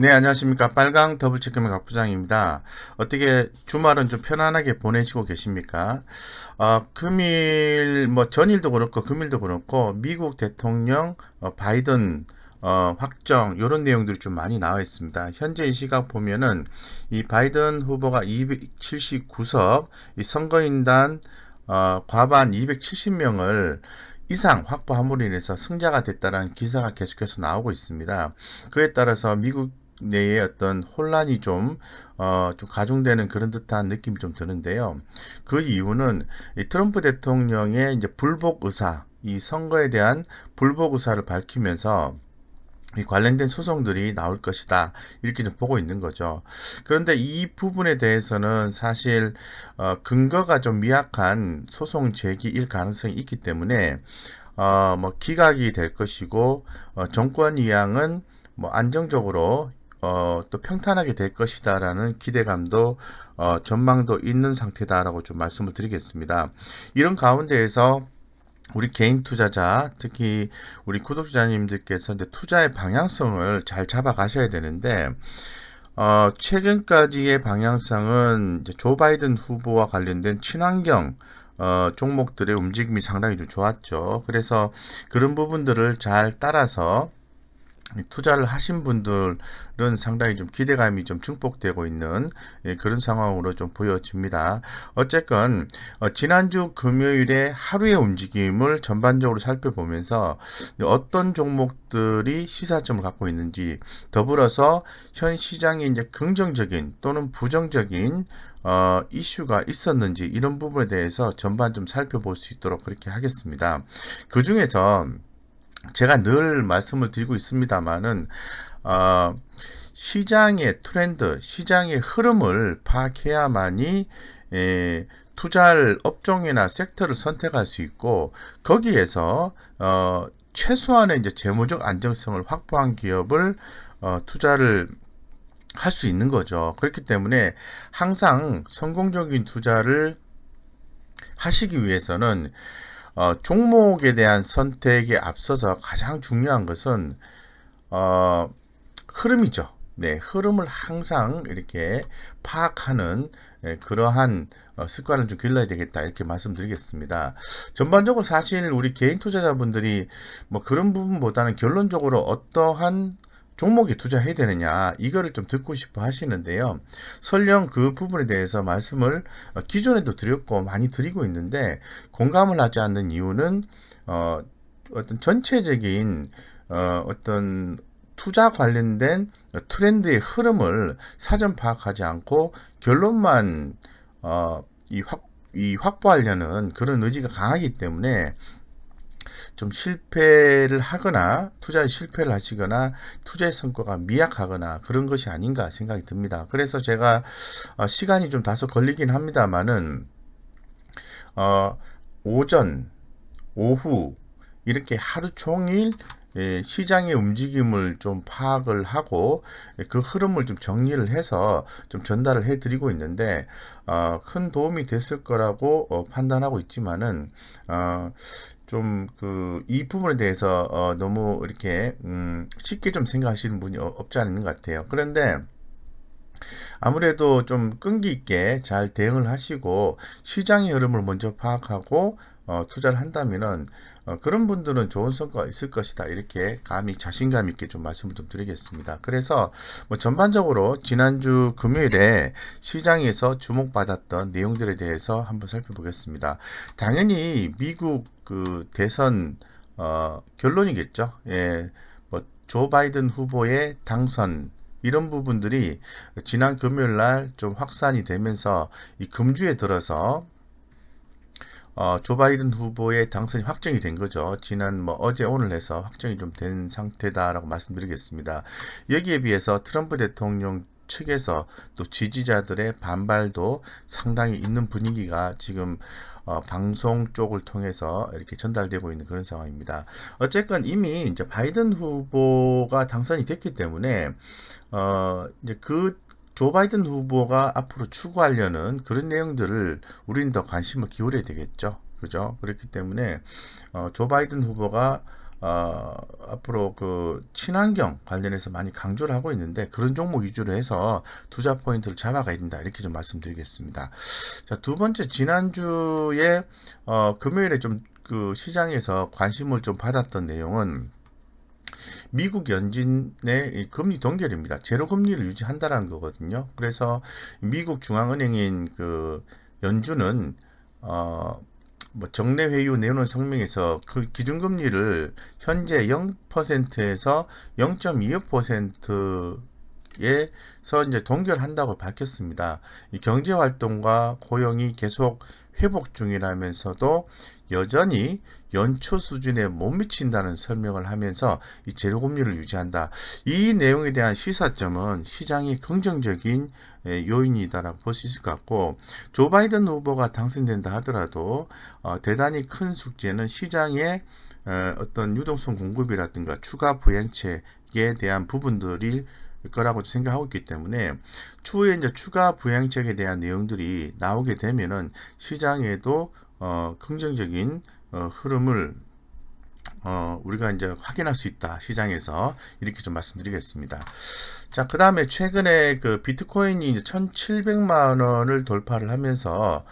네, 안녕하십니까. 빨강 더블체크맨 각부장입니다. 어떻게 주말은 좀 편안하게 보내시고 계십니까? 금일, 전일도 그렇고, 금일도 그렇고, 미국 대통령, 바이든, 확정, 요런 내용들이 좀 많이 나와 있습니다. 현재 이 시각 보면은, 이 바이든 후보가 279석, 이 선거인단, 과반 270명을 이상 확보함으로 인해서 승자가 됐다는 기사가 계속해서 나오고 있습니다. 그에 따라서 미국 내에 어떤 혼란이 좀 가중되는 그런 듯한 느낌이 좀 드는데요. 그 이유는 이 트럼프 대통령의 이제 불복 의사, 이 선거에 대한 불복 의사를 밝히면서 이 관련된 소송들이 나올 것이다. 이렇게 좀 보고 있는 거죠. 그런데 이 부분에 대해서는 사실 근거가 좀 미약한 소송 제기일 가능성이 있기 때문에 기각이 될 것이고 정권 이양은 안정적으로 또 평탄하게 될 것이다라는 기대감도 전망도 있는 상태다라고 좀 말씀을 드리겠습니다. 이런 가운데에서 우리 개인 투자자, 특히 우리 구독자님들께서 이제 투자의 방향성을 잘 잡아 가셔야 되는데, 최근까지의 방향성은 이제 조 바이든 후보와 관련된 친환경 종목들의 움직임이 상당히 좀 좋았죠. 그래서 그런 부분들을 잘 따라서 투자를 하신 분들은 상당히 좀 기대감이 좀 증폭되고 있는 그런 상황으로 좀 보여집니다. 어쨌건 지난주 금요일에 하루의 움직임을 전반적으로 살펴보면서 어떤 종목들이 시사점을 갖고 있는지, 더불어서 현 시장에 이제 긍정적인 또는 부정적인 이슈가 있었는지, 이런 부분에 대해서 전반 좀 살펴볼 수 있도록 그렇게 하겠습니다. 그 중에서 제가 늘 말씀을 드리고 있습니다만은 어, 시장의 트렌드, 시장의 흐름을 파악해야만이 투자할 업종이나 섹터를 선택할 수 있고, 거기에서 최소한의 이제 재무적 안정성을 확보한 기업을 투자를 할 수 있는 거죠. 그렇기 때문에 항상 성공적인 투자를 하시기 위해서는 종목에 대한 선택에 앞서서 가장 중요한 것은 어, 흐름이죠. 네, 흐름을 항상 이렇게 파악하는 그러한 습관을 좀 길러야 되겠다, 이렇게 말씀드리겠습니다. 전반적으로 사실 우리 개인 투자자분들이 뭐 그런 부분보다는 결론적으로 어떠한 종목에 투자해야 되느냐, 이거를 좀 듣고 싶어 하시는데요. 설령 그 부분에 대해서 말씀을 기존에도 드렸고 많이 드리고 있는데, 공감을 하지 않는 이유는 어, 어떤 전체적인 어떤 투자 관련된 트렌드의 흐름을 사전 파악하지 않고 결론만 어, 이 확보하려는 그런 의지가 강하기 때문에 좀 실패를 하거나, 투자에 실패를 하시거나 투자의 성과가 미약하거나 그런 것이 아닌가 생각이 듭니다. 그래서 제가 시간이 좀 다소 걸리긴 합니다만은 어, 오전, 오후 이렇게 하루 종일 시장의 움직임을 좀 파악을 하고 그 흐름을 좀 정리를 해서 좀 전달을 해드리고 있는데, 큰 도움이 됐을 거라고 판단하고 있지만은 좀 이 부분에 대해서 너무 이렇게 쉽게 좀 생각하시는 분이 없지 않은 것 같아요. 그런데 아무래도 좀 끈기 있게 잘 대응을 하시고 시장의 흐름을 먼저 파악하고 투자를 한다면은 그런 분들은 좋은 성과가 있을 것이다, 이렇게 감히 자신감 있게 좀 말씀을 좀 드리겠습니다. 그래서 뭐 전반적으로 지난주 금요일에 시장에서 주목받았던 내용들에 대해서 한번 살펴보겠습니다. 당연히 미국 그 대선 결론이겠죠. 예, 뭐 조 바이든 후보의 당선, 이런 부분들이 지난 금요일 날 좀 확산이 되면서 이 금주에 들어서 조 바이든 후보의 당선이 확정이 된 거죠. 지난 어제 오늘 해서 확정이 좀 된 상태다라고 말씀드리겠습니다. 여기에 비해서 트럼프 대통령 측에서 또 지지자들의 반발도 상당히 있는 분위기가 지금 방송 쪽을 통해서 이렇게 전달되고 있는 그런 상황입니다. 어쨌건 이미 이제 바이든 후보가 당선이 됐기 때문에 이제 조 바이든 후보가 앞으로 추구하려는 그런 내용들을 우리는 더 관심을 기울여야 되겠죠. 그죠? 그렇기 때문에 조 바이든 후보가 앞으로 그 친환경 관련해서 많이 강조를 하고 있는데 그런 종목 위주로 해서 투자 포인트를 잡아가야 된다 이렇게 좀 말씀드리겠습니다. 자, 두 번째 지난주에 금요일에 좀 그 시장에서 관심을 좀 받았던 내용은 미국 연준의 이 금리 동결입니다. 제로 금리를 유지한다라는 거거든요. 그래서 미국 중앙은행인 그 연준은 뭐 정례 회의 후 내놓은 성명에서 그 기준금리를 현재 0%에서 0.25%에서 이제 동결한다고 밝혔습니다. 이 경제 활동과 고용이 계속 회복 중이라면서도 여전히 연초 수준에 못 미친다는 설명을 하면서 이 제로금리를 유지한다. 이 내용에 대한 시사점은 시장이 긍정적인 요인이다라고 볼 수 있을 것 같고, 조 바이든 후보가 당선된다 하더라도 대단히 큰 숙제는 시장의 어떤 유동성 공급이라든가 추가 부양책에 대한 부분들이 거라고 생각하고 있기 때문에 추후에 이제 추가 부양책에 대한 내용들이 나오게 되면은 시장에도 긍정적인 흐름을 우리가 이제 확인할 수 있다. 시장에서 이렇게 좀 말씀드리겠습니다. 자, 그 다음에 최근에 그 비트코인이 이제 1,700만 원을 돌파를 하면서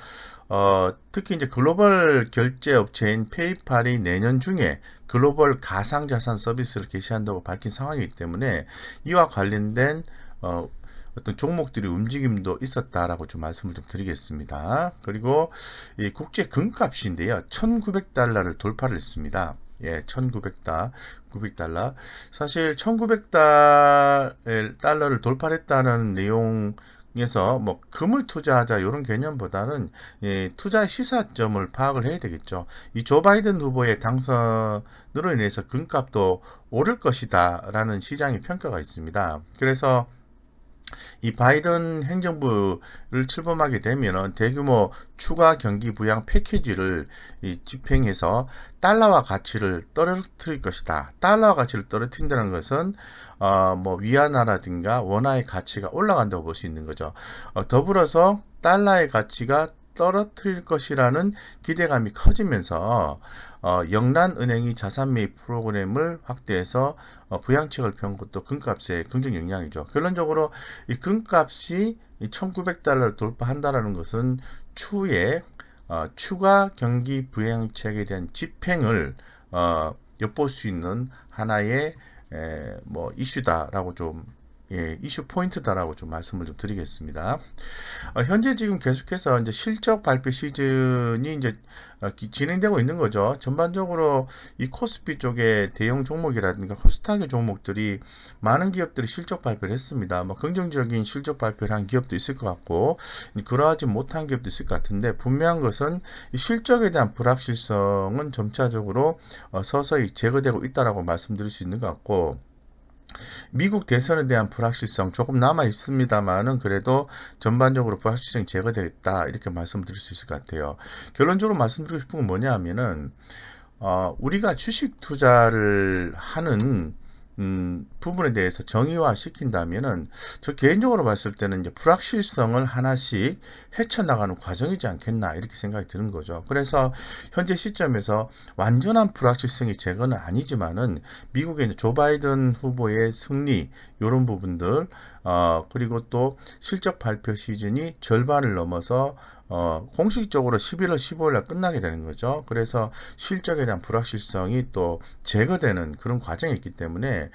특히 이제 글로벌 결제 업체인 페이팔이 내년 중에 글로벌 가상자산 서비스를 개시한다고 밝힌 상황이기 때문에 이와 관련된 어떤 종목들이 움직임도 있었다라고 좀 말씀을 좀 드리겠습니다. 그리고 이 국제 금값인데요. 1,900달러를 돌파를 했습니다. 예, 1,900달러. 사실 1,900달러를 돌파했다는 내용에서 뭐 금을 투자하자 이런 개념보다는 투자 시사점을 파악을 해야 되겠죠. 이 조 바이든 후보의 당선으로 인해서 금값도 오를 것이다라는 시장의 평가가 있습니다. 그래서 이 바이든 행정부를 출범하게 되면은 대규모 추가 경기 부양 패키지를 집행해서 달러화 가치를 떨어뜨릴 것이다. 달러화 가치를 떨어뜨린다는 것은 뭐 위안화라든가 원화의 가치가 올라간다고 볼 수 있는 거죠. 더불어서 달러의 가치가 떨어뜨릴 것이라는 기대감이 커지면서 영란은행이 자산 매입 프로그램을 확대해서 부양책을 펴는 것도 금값에 긍정 영향이죠. 결론적으로 이 금값이 1,900달러를 돌파한다라는 것은 추후에 추가 경기 부양책에 대한 집행을 엿볼 수 있는 하나의 뭐 이슈다라고 좀 이슈 포인트다라고 좀 말씀을 좀 드리겠습니다. 현재 지금 계속해서 이제 실적 발표 시즌이 이제 진행되고 있는 거죠. 전반적으로 이 코스피 쪽의 대형 종목이라든가 코스닥의 종목들이 많은 기업들이 실적 발표를 했습니다. 뭐 긍정적인 실적 발표를 한 기업도 있을 것 같고 그러하지 못한 기업도 있을 것 같은데 분명한 것은 이 실적에 대한 불확실성은 점차적으로 서서히 제거되고 있다라고 말씀드릴 수 있는 것 같고 미국 대선에 대한 불확실성 조금 남아 있습니다만은 그래도 전반적으로 불확실성이 제거되겠다 이렇게 말씀을 드릴 수 있을 것 같아요. 결론적으로 말씀드리고 싶은 건 뭐냐 하면은 우리가 주식 투자를 하는 부분에 대해서 정의화 시킨다면은 저 개인적으로 봤을 때는 이제 불확실성을 하나씩 헤쳐나가는 과정이지 않겠나 이렇게 생각이 드는 거죠. 그래서 현재 시점에서 완전한 불확실성이 제거는 아니지만은 미국의 이제 조 바이든 후보의 승리 이런 부분들 그리고 또 실적 발표 시즌이 절반을 넘어서 공식적으로 11월 15일 날 끝나게 되는 거죠. 그래서 실적에 대한 불확실성이 또 제거되는 그런 과정이 있기 때문에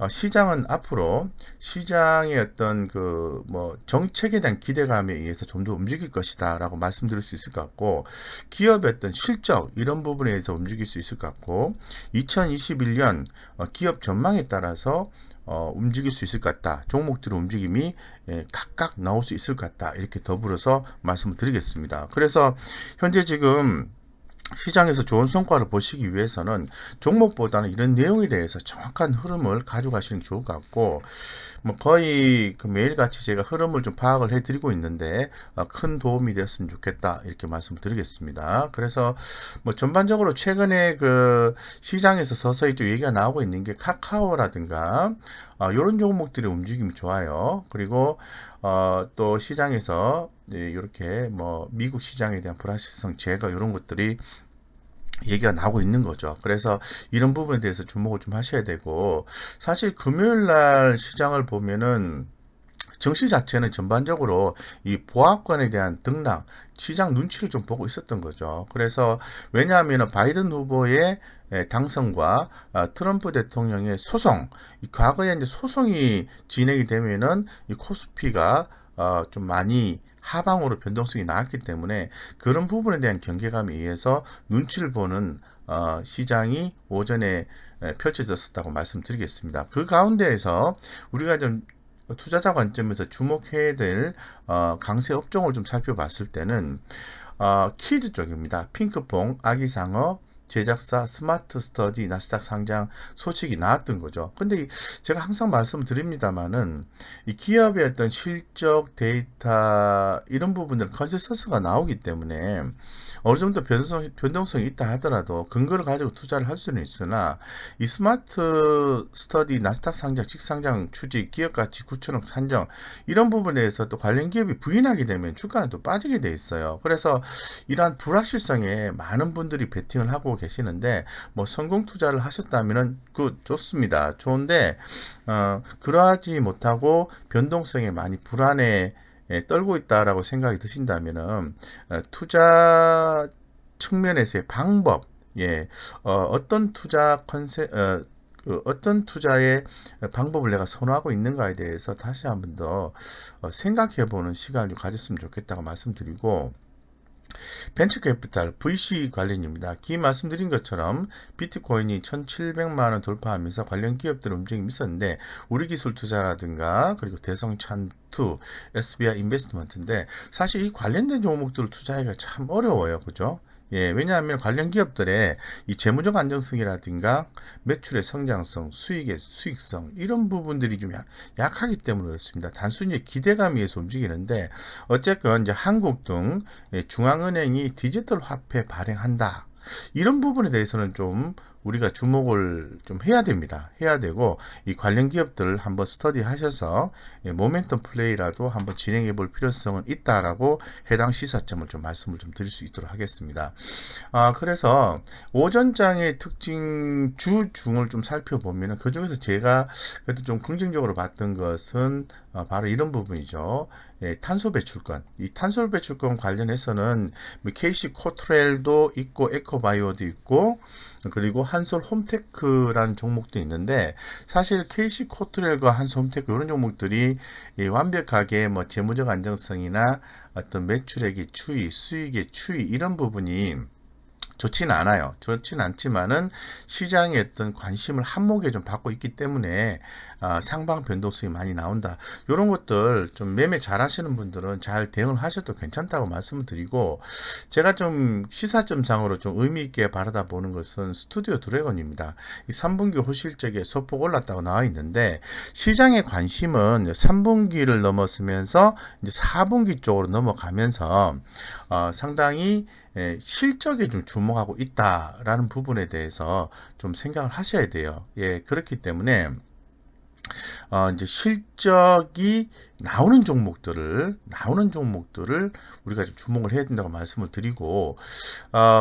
시장은 앞으로 시장의 어떤 그 뭐 정책에 대한 기대감에 의해서 좀 더 움직일 것이다라고 말씀드릴 수 있을 것 같고 기업의 어떤 실적 이런 부분에 의해서 움직일 수 있을 것 같고 2021년 기업 전망에 따라서 움직일 수 있을 것 같다. 종목들의 움직임이 각각 나올 수 있을 것 같다. 이렇게 더불어서 말씀을 드리겠습니다. 그래서 현재 지금 시장에서 좋은 성과를 보시기 위해서는 종목보다는 이런 내용에 대해서 정확한 흐름을 가져가시는 게 좋을 것 같고 뭐 거의 그 매일같이 제가 흐름을 좀 파악을 해드리고 있는데 큰 도움이 되었으면 좋겠다 이렇게 말씀을 드리겠습니다. 그래서 뭐 전반적으로 최근에 그 시장에서 서서히 좀 얘기가 나오고 있는 게 카카오라든가 이런 종목들의 움직임이 좋아요. 그리고 또 시장에서 이렇게 뭐 미국 시장에 대한 불확실성 제거 이런 것들이 얘기가 나오고 있는 거죠. 그래서 이런 부분에 대해서 주목을 좀 하셔야 되고, 사실 금요일 날 시장을 보면은 정시 자체는 전반적으로 이 보합권에 대한 등락, 시장 눈치를 좀 보고 있었던 거죠. 그래서 왜냐하면 바이든 후보의 당선과 트럼프 대통령의 소송, 과거에 이제 소송이 진행이 되면은 이 코스피가 좀 많이 하방으로 변동성이 나왔기 때문에 그런 부분에 대한 경계감에 의해서 눈치를 보는 시장이 오전에 펼쳐졌었다고 말씀드리겠습니다. 그 가운데에서 우리가 좀 투자자 관점에서 주목해야 될 강세 업종을 좀 살펴봤을 때는 키즈 쪽입니다. 핑크퐁, 아기상어, 제작사, 스마트 스터디, 나스닥 상장 소식이 나왔던 거죠. 근데 제가 항상 말씀드립니다만은 이 기업의 어떤 실적 데이터 이런 부분들 컨센서스가 나오기 때문에 어느 정도 변동성이 있다 하더라도 근거를 가지고 투자를 할 수는 있으나 이 스마트 스터디, 나스닥 상장, 직상장 추직, 기업 가치 9천억 산정 이런 부분에 대해서 또 관련 기업이 부인하게 되면 주가는 또 빠지게 돼 있어요. 그래서 이러한 불확실성에 많은 분들이 베팅을 하고 계시는데 뭐 성공 투자를 하셨다면은 좋습니다. 좋은데 그러하지 못하고 변동성에 많이 불안에 떨고 있다라고 생각이 드신다면은 투자 측면에서의 방법, 어떤 투자 어떤 투자의 방법을 내가 선호하고 있는가에 대해서 다시 한번 더 생각해 보는 시간을 가졌으면 좋겠다고 말씀드리고, 벤처 캐피탈 VC 관련입니다. 기 말씀드린 것처럼 비트코인이 1,700만 원 돌파하면서 관련 기업들 움직임이 있었는데 우리 기술 투자라든가 그리고 대성찬투, SBI 인베스트먼트인데 사실 이 관련된 종목들을 투자하기가 참 어려워요. 그죠? 왜냐하면 관련 기업들의 이 재무적 안정성이라든가 매출의 성장성, 수익의 수익성 이런 부분들이 좀 약하기 때문에 그렇습니다. 단순히 기대감에 의해서 움직이는데 어쨌건 이제 한국 등 중앙은행이 디지털 화폐 발행한다. 이런 부분에 대해서는 좀 우리가 주목을 좀 해야 됩니다. 해야 되고 이 관련 기업들을 한번 스터디 하셔서 모멘텀 플레이라도 한번 진행해 볼 필요성은 있다라고 해당 시사점을 좀 말씀을 좀 드릴 수 있도록 하겠습니다. 그래서 오전장의 특징 주중을 좀 살펴보면 그 중에서 제가 그래도 좀 긍정적으로 봤던 것은 바로 이런 부분이죠. 탄소 배출권. 이 탄소 배출권 관련해서는 KC 코트렐도 있고 에코바이오도 있고 그리고 한솔 홈테크라는 종목도 있는데 사실 KC 코트렐과 한솔 홈테크 이런 종목들이 완벽하게 뭐 재무적 안정성이나 어떤 매출액의 추이, 수익의 추이 이런 부분이 좋지는 않아요. 좋지는 않지만은 시장의 어떤 관심을 한몫에 좀 받고 있기 때문에 상방 변동성이 많이 나온다. 이런 것들 좀 매매 잘 하시는 분들은 잘 대응을 하셔도 괜찮다고 말씀을 드리고, 제가 좀 시사점상으로 좀 의미 있게 바라다 보는 것은 스튜디오 드래곤입니다. 이 3분기 호실적에 소폭 올랐다고 나와 있는데 시장의 관심은 3분기를 넘었으면서 이제 4분기 쪽으로 넘어가면서 상당히 실적에 좀 주목하고 있다라는 부분에 대해서 좀 생각을 하셔야 돼요. 그렇기 때문에 이제 실적이 나오는 종목들을 우리가 좀 주목을 해야 된다고 말씀을 드리고,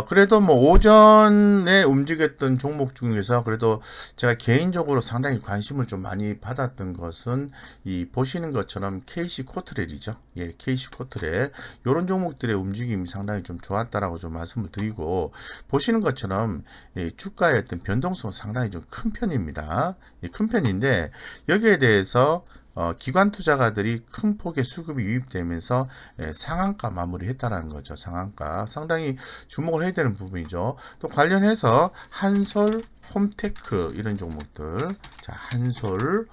그래도 뭐 오전에 움직였던 종목 중에서 그래도 제가 개인적으로 상당히 관심을 좀 많이 받았던 것은 이 보시는 것처럼 KC 코트렐이죠. KC 코트렐 이런 종목들의 움직임이 상당히 좀 좋았다라고 좀 말씀을 드리고, 보시는 것처럼 주가의 어떤 변동성은 상당히 좀 큰 편입니다. 큰 편인데 여기에 대해서 기관 투자가들이 큰 폭의 수급이 유입되면서 상한가 마무리했다라는 거죠. 상한가 상당히 주목을 해야 되는 부분이죠. 또 관련해서 한솔, 홈테크 이런 종목들, 자 한솔,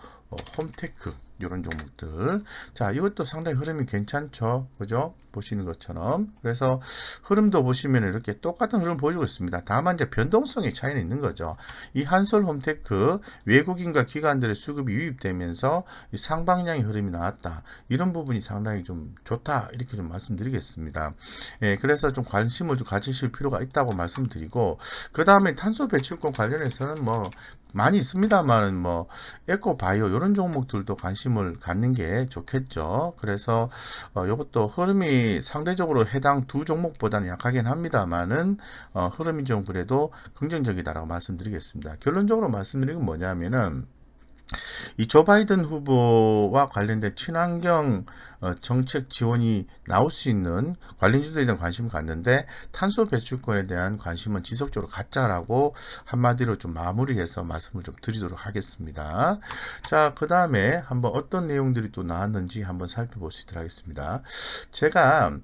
홈테크 이런 종목들, 자 이것도 상당히 흐름이 괜찮죠, 그죠? 보시는 것처럼. 그래서 흐름도 보시면 이렇게 똑같은 흐름 보여주고 있습니다. 다만 이제 변동성의 차이는 있는 거죠. 이 한솔 홈테크 외국인과 기관들의 수급이 유입되면서 이 상방향의 흐름이 나왔다. 이런 부분이 상당히 좀 좋다. 이렇게 좀 말씀드리겠습니다. 그래서 좀 관심을 좀 가지실 필요가 있다고 말씀드리고, 그 다음에 탄소 배출권 관련해서는 뭐 많이 있습니다만은 뭐 에코바이오 이런 종목들도 관심을 갖는 게 좋겠죠. 그래서 이것도 흐름이 상대적으로 해당 두 종목보다는 약하긴 합니다만은 흐름이 좀 그래도 긍정적이다라고 말씀드리겠습니다. 결론적으로 말씀드린 건 뭐냐면은 이 조 바이든 후보와 관련된 친환경 정책 지원이 나올 수 있는 관련주들에 대한 관심을 갖는데 탄소 배출권에 대한 관심은 지속적으로 갖자라고 한마디로 좀 마무리해서 말씀을 좀 드리도록 하겠습니다. 자, 그 다음에 한번 어떤 내용들이 또 나왔는지 한번 살펴볼 수 있도록 하겠습니다. 제가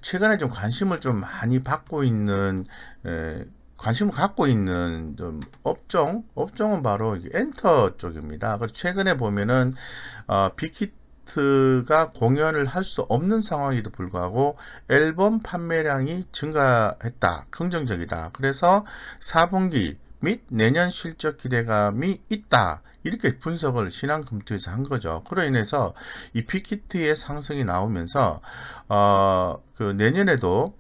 최근에 좀 관심을 좀 많이 받고 있는 관심을 갖고 있는 좀 업종은 바로 엔터 쪽입니다. 그래서 최근에 보면은 빅히트가 공연을 할 수 없는 상황에도 불구하고 앨범 판매량이 증가했다. 긍정적이다. 그래서 4분기 및 내년 실적 기대감이 있다. 이렇게 분석을 신한금투에서 한 거죠. 그로 인해서 이 빅히트의 상승이 나오면서 내년에도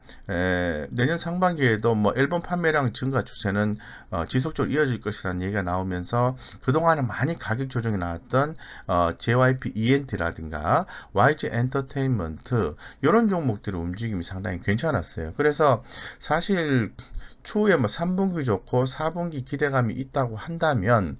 내년 상반기에도 뭐 앨범 판매량 증가 추세는 지속적으로 이어질 것이라는 얘기가 나오면서 그동안은 많이 가격 조정이 나왔던 JYP ENT라든가 YG 엔터테인먼트 이런 종목들의 움직임이 상당히 괜찮았어요. 그래서 사실 추후에 뭐 3분기 좋고 4분기 기대감이 있다고 한다면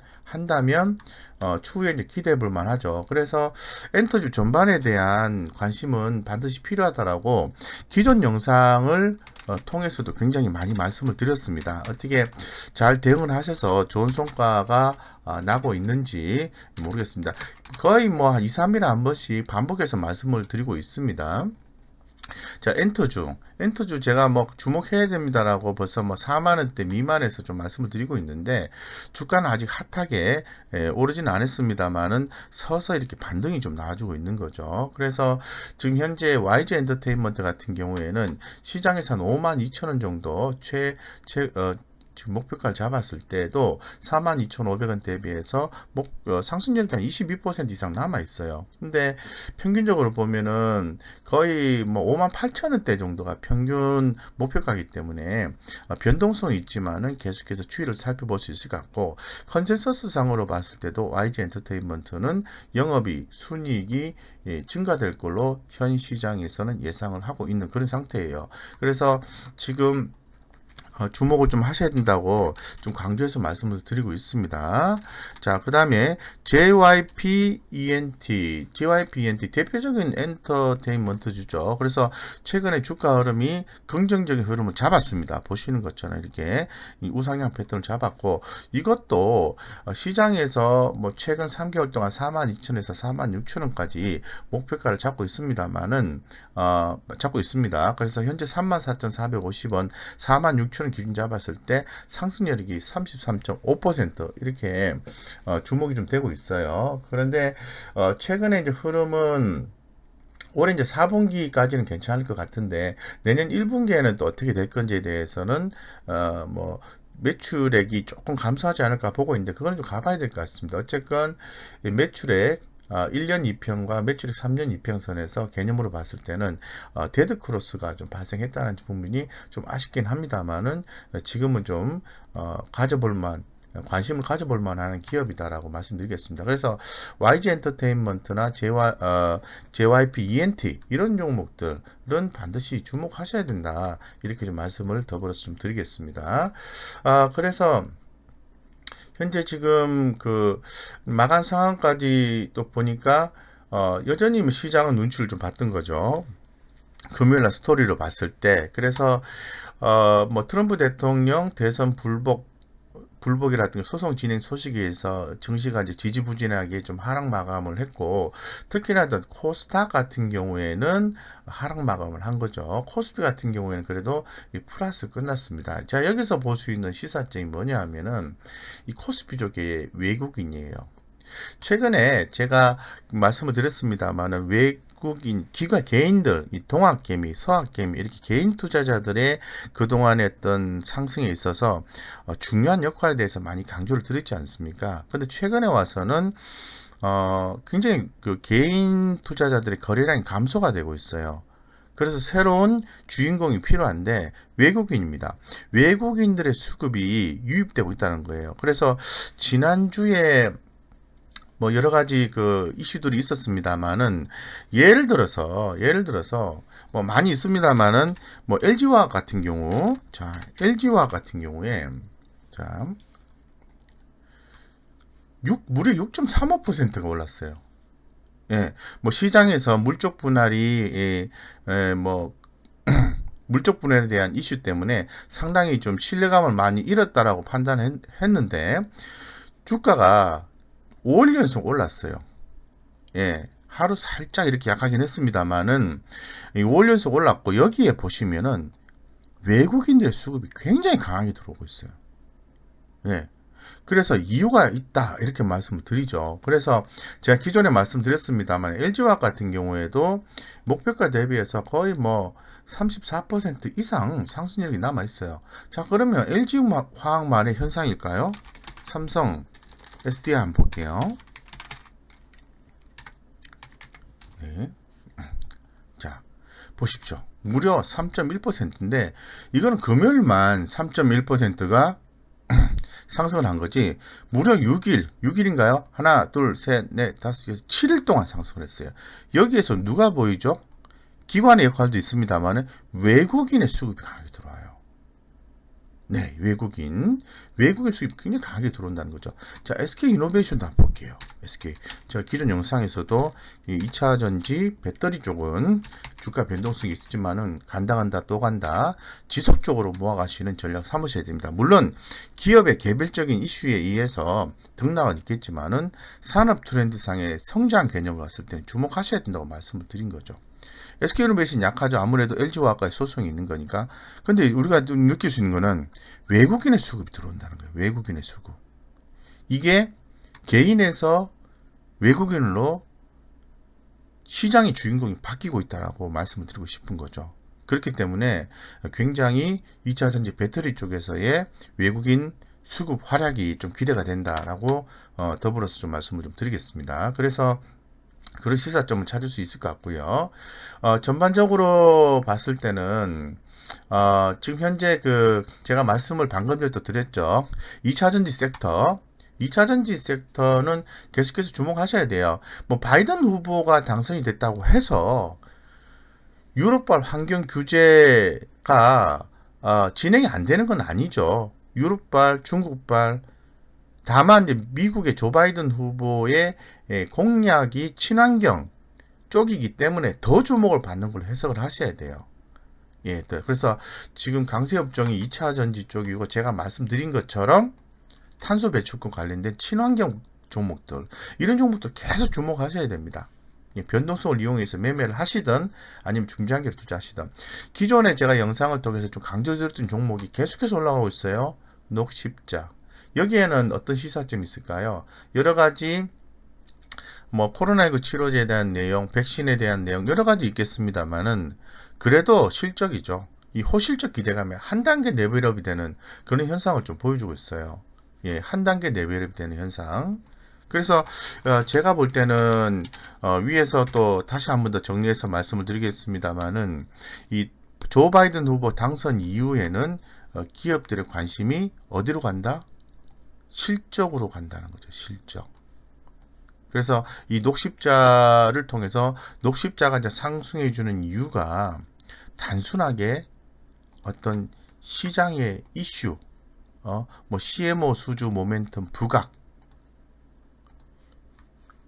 추후에 이제 기대해 볼 만하죠. 그래서 엔터주 전반에 대한 관심은 반드시 필요하다라고 기존 영상을 통해서도 굉장히 많이 말씀을 드렸습니다. 어떻게 잘 대응을 하셔서 좋은 성과가 나고 있는지 모르겠습니다. 거의 뭐 한 2, 3일에 한 번씩 반복해서 말씀을 드리고 있습니다. 자, 엔터주 제가 뭐 주목해야 됩니다라고 벌써 뭐 4만원대 미만에서 좀 말씀을 드리고 있는데 주가는 아직 핫하게 오르지는 않았습니다만은 서서 이렇게 반등이 좀 나와주고 있는 거죠. 그래서 지금 현재 YG 엔터테인먼트 같은 경우에는 시장에서 한 52,000원 정도 지금 목표가를 잡았을 때도 42,500원 대비해서 상승률이 한 22% 이상 남아 있어요. 근데 평균적으로 보면은 거의 뭐 58,000원대 정도가 평균 목표가이기 때문에 변동성이 있지만은 계속해서 추이를 살펴볼 수 있을 것 같고 컨센서스 상으로 봤을 때도 YG 엔터테인먼트는 영업이익, 순이익이 증가될 걸로 현 시장에서는 예상을 하고 있는 그런 상태예요. 그래서 지금 주목을 좀 하셔야 된다고 좀 강조해서 말씀을 드리고 있습니다. 자, 그 다음에 JYP ENT 대표적인 엔터테인먼트주죠. 그래서 최근에 주가 흐름이 긍정적인 흐름을 잡았습니다. 보시는 것처럼 이렇게 우상향 패턴을 잡았고 이것도 시장에서 뭐 최근 3개월 동안 42,000원에서 46,000원까지 목표가를 잡고 있습니다만은 잡고 있습니다. 그래서 현재 34,450원, 46,000원 기준 잡았을 때 상승률이 33.5% 이렇게 주목이 좀 되고 있어요. 그런데 최근에 이제 흐름은 올해 이제 4분기까지는 괜찮을 것 같은데 내년 1분기에는 또 어떻게 될 건지에 대해서는 뭐 매출액이 조금 감소하지 않을까 보고 있는데 그거는 좀 가봐야 될 것 같습니다. 어쨌건 매출액 1년 2평과 매출액 3년 2평선에서 개념으로 봤을 때는 데드 크로스가 좀 발생했다는 부분이 좀 아쉽긴 합니다만은 지금은 좀 관심을 가져볼 만한 기업이다라고 말씀드리겠습니다. 그래서 YG 엔터테인먼트나 JYP ENT 이런 종목들은 반드시 주목하셔야 된다. 이렇게 좀 말씀을 더불어서 좀 드리겠습니다. 그래서 현재 지금 마감 상황까지 또 보니까 여전히 시장은 눈치를 좀 봤던 거죠. 금요일날 스토리로 봤을 때. 그래서 뭐 트럼프 대통령 대선 불복이라든가 소송 진행 소식에 의해서 증시가 이제 지지부진하게 좀 하락 마감을 했고 특히나 코스닥 같은 경우에는 하락 마감을 한 거죠. 코스피 같은 경우에는 그래도 플러스 끝났습니다. 자, 여기서 볼 수 있는 시사점이 뭐냐 하면은 이 코스피 쪽에 외국인이에요. 최근에 제가 말씀을 드렸습니다만은 외국인 개인들, 이 동학개미, 서학개미 이렇게 개인 투자자들의 그동안의 어떤 상승에 있어서 중요한 역할에 대해서 많이 강조를 드렸지 않습니까? 근데 최근에 와서는 굉장히 개인 투자자들의 거래량이 감소가 되고 있어요. 그래서 새로운 주인공이 필요한데 외국인입니다. 외국인들의 수급이 유입되고 있다는 거예요. 그래서 지난주에 뭐 여러 가지 그 이슈들이 있었습니다만은 예를 들어서 뭐 많이 있습니다만은 뭐 LG화학 같은 경우 LG화학 같은 경우에 자 무려 6.35%가 올랐어요. 예, 뭐 시장에서 물적 분할이 뭐 물적 분할에 대한 이슈 때문에 상당히 좀 신뢰감을 많이 잃었다라고 판단했는데 주가가 5일 연속 올랐어요. 예, 하루 살짝 이렇게 약하긴 했습니다만은 5일 연속 올랐고 여기에 보시면은 외국인들의 수급이 굉장히 강하게 들어오고 있어요. 예. 그래서 이유가 있다 이렇게 말씀을 드리죠. 그래서 제가 기존에 말씀드렸습니다만 LG화학 같은 경우에도 목표가 대비해서 거의 뭐 34% 이상 상승률이 남아 있어요. 자, 그러면 LG화학만의 현상일까요? 삼성 SDI 한번 볼게요. 네. 자, 보십시오. 무려 3.1%인데 이거는 금요일만 3.1%가 상승을 한 거지 무려 6일인가요? 하나, 둘, 셋, 넷, 다섯, 여섯, 7일 동안 상승을 했어요. 여기에서 누가 보이죠? 기관의 역할도 있습니다만 외국인의 수급이 강하게 들어와요. 네, 외국인 수입이 굉장히 강하게 들어온다는 거죠. 자, SK이노베이션도 한번 볼게요. SK. 제가 기존 영상에서도 이 2차 전지 배터리 쪽은 주가 변동성이 있지만은 간다 또 간다. 지속적으로 모아가시는 전략 삼으셔야 됩니다. 물론 기업의 개별적인 이슈에 의해서 등락은 있겠지만은 산업 트렌드상의 성장 개념을 봤을 때는 주목하셔야 된다고 말씀을 드린 거죠. SK이노베이션 약하죠. 아무래도 LG화학과의 소송이 있는 거니까. 근데 우리가 좀 느낄 수 있는 거는 외국인의 수급이 들어온다는 거예요. 외국인의 수급. 이게 개인에서 외국인으로 시장의 주인공이 바뀌고 있다라고 말씀을 드리고 싶은 거죠. 그렇기 때문에 굉장히 2차 전지 배터리 쪽에서의 외국인 수급 활약이 좀 기대가 된다라고 더불어서 좀 말씀을 좀 드리겠습니다. 그래서 그런 시사점을 찾을 수 있을 것 같고요. 전반적으로 봤을 때는 지금 현재 제가 말씀을 방금 전에도 드렸죠. 2차 전지 섹터는 계속해서 주목하셔야 돼요. 뭐 바이든 후보가 당선이 됐다고 해서 유럽발 환경 규제가 진행이 안 되는 건 아니죠. 유럽발, 중국발 다만 이제 미국의 조 바이든 후보의 공약이 친환경 쪽이기 때문에 더 주목을 받는 걸로 해석을 하셔야 돼요. 예, 그래서 지금 강세업종이 2차 전지 쪽이고 제가 말씀드린 것처럼 탄소 배출권 관련된 친환경 종목들 이런 종목들 계속 주목하셔야 됩니다. 예, 변동성을 이용해서 매매를 하시든 아니면 중장기로 투자하시든 기존에 제가 영상을 통해서 좀 강조드렸던 종목이 계속해서 올라가고 있어요. 녹십자 여기에는 어떤 시사점이 있을까요? 여러 가지 뭐 코로나19 치료제에 대한 내용, 백신에 대한 내용 여러 가지 있겠습니다만은 그래도 실적이죠. 이 호실적 기대감에 한 단계 레벨업이 되는 그런 현상을 좀 보여주고 있어요. 예, 한 단계 레벨업이 되는 현상. 그래서 제가 볼 때는 위에서 또 다시 한 번 더 정리해서 말씀을 드리겠습니다만은 이 조 바이든 후보 당선 이후에는 기업들의 관심이 어디로 간다? 실적으로 간다는 거죠. 실적. 그래서 이 녹십자를 통해서 녹십자가 이제 상승해 주는 이유가 단순하게 어떤 시장의 이슈, 뭐 CMO 수주 모멘텀 부각,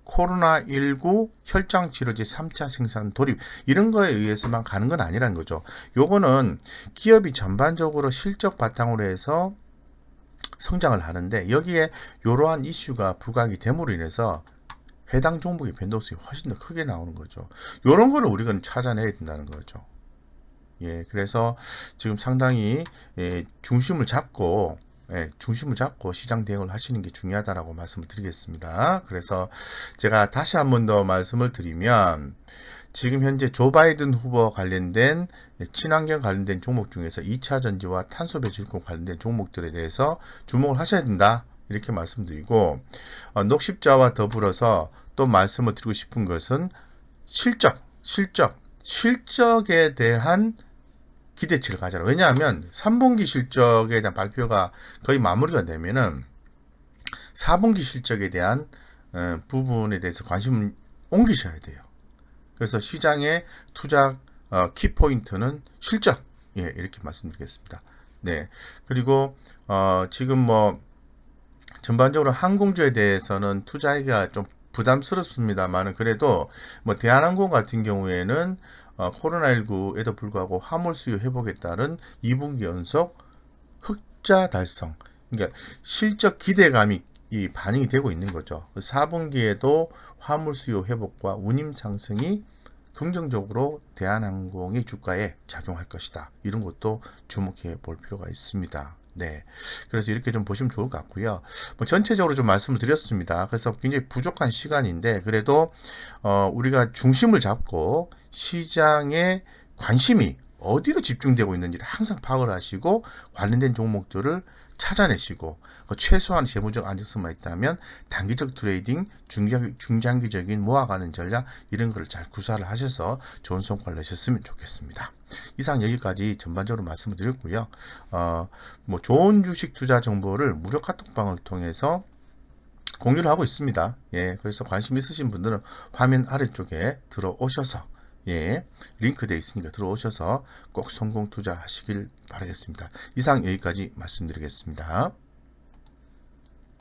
코로나19 혈장 치료제 3차 생산 돌입 이런 거에 의해서만 가는 건 아니라는 거죠. 요거는 기업이 전반적으로 실적 바탕으로 해서 성장을 하는데 여기에 이러한 이슈가 부각이 됨으로 인해서 해당 종목의 변동성이 훨씬 더 크게 나오는 거죠. 이런 거는 우리가 찾아내야 된다는 거죠. 예, 그래서 지금 상당히 중심을 잡고 시장 대응을 하시는 게 중요하다라고 말씀을 드리겠습니다. 그래서 제가 다시 한 번 더 말씀을 드리면 지금 현재 조 바이든 후보와 관련된 친환경 관련된 종목 중에서 2차 전지와 탄소 배출권 관련된 종목들에 대해서 주목을 하셔야 된다. 이렇게 말씀드리고 녹십자와 더불어서 또 말씀을 드리고 싶은 것은 실적 실적에 대한 기대치를 가져라. 왜냐하면 3분기 실적에 대한 발표가 거의 마무리가 되면은 4분기 실적에 대한 부분에 대해서 관심을 옮기셔야 돼요. 그래서 시장의 투자 키포인트는 실적. 예, 이렇게 말씀드리겠습니다. 네. 그리고 지금 뭐 전반적으로 항공주에 대해서는 투자하기가 좀 부담스럽습니다만은 그래도 뭐 대한항공 같은 경우에는 코로나19에도 불구하고 화물 수요 회복에 따른 2분기 연속 흑자 달성. 그러니까 실적 기대감이 이 반영이 되고 있는 거죠. 4분기에도 화물 수요 회복과 운임 상승이 긍정적으로 대한항공의 주가에 작용할 것이다. 이런 것도 주목해 볼 필요가 있습니다. 네. 그래서 이렇게 좀 보시면 좋을 것 같고요. 뭐 전체적으로 좀 말씀을 드렸습니다. 그래서 굉장히 부족한 시간인데 그래도 우리가 중심을 잡고 시장의 관심이 어디로 집중되고 있는지를 항상 파악을 하시고 관련된 종목들을 찾아내시고 최소한 재무적 안정성만 있다면 단기적 트레이딩, 중장기적인 모아가는 전략 이런 거를 잘 구사를 하셔서 좋은 성과를 내셨으면 좋겠습니다. 이상 여기까지 전반적으로 말씀을 드렸고요. 뭐 좋은 주식 투자 정보를 무료 카톡방을 통해서 공유를 하고 있습니다. 예, 그래서 관심 있으신 분들은 화면 아래쪽에 들어오셔서 예, 링크 되어 있으니까 들어오셔서 꼭 성공 투자하시길 바라겠습니다. 이상 여기까지 말씀드리겠습니다.